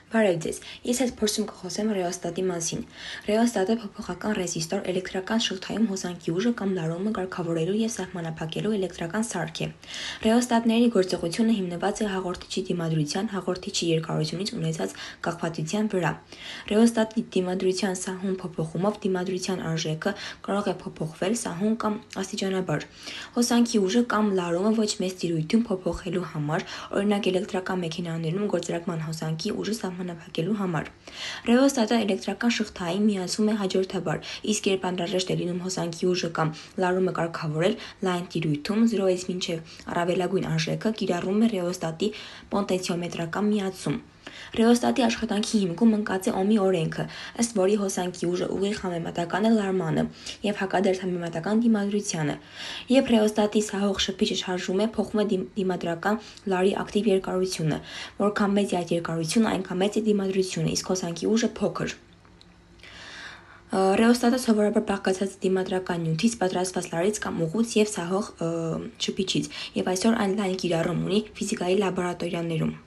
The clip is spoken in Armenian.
Բարև ձեզ, ես այս փորձում կխոսեմ ռեոստատի մասին։ Ռեոստատը փոփոխական ռեզիստոր էլեկտրական շղթայում հոսանքի ուժը կամ լարումը կարգավորելու և սահմանափակելու էլեկտրական սարք է։ Ռեոստատների գործողությունը հիմնված է հաղորդիչի դիմադրության, հաղորդիչի երկարությունից ունեցած կախվածության վրա։ Ռեոստատի դիմադրության սահուն փոփոխումով դիմադրության արժեքը կարող է փոփոխվել սահուն կամ աստիճանաբար։ Հոսանքի ուժը կամ լարումը ոչ մեծ տիրույթում փոփոխելու համար, օրինակ էլեկտրական մեքենաներում գործարկման հոսանքի ուժը սահմանափակելու համար։ Ռեոստատը էլեկտրական շղթային միացվում է հաջորդաբար, իսկ երբ անհրաժեշտ է լինում հոսանքի ուժը կամ լարումը կարգավորել լայն տիրույթում, 0-ից մինչև առավելագույն արժեքը կիրառվում է ռեոստատի պոտենցիոմետրական միացում։ Ռեոստատի աշխատանքի հիմքում ընկած է Օմի օրենքը, ըստ որի հոսանքի ուժը ուղիղ համեմատական է լարմանը և հակադարձ համեմատական դիմադրությանը։ Երբ ռեոստատի սահող շփիչը շարժվում է, փոխվում է դիմադրական լարի ակտիվ երկարությունը, որքան մեծ է այդ երկարությունը, այնքան մեծ է դիմադրությունը, իսկ հոսանքի ուժը փոքր։ Ռեոստատը սովորաբար բաղկացած է դիմադրական նյութից պատրաստված լարից կամ ուղուց և սահող շփիչից, և այսօր այն լայն կիրառում ունի ֆիզիկայի լաբորատորիաներում։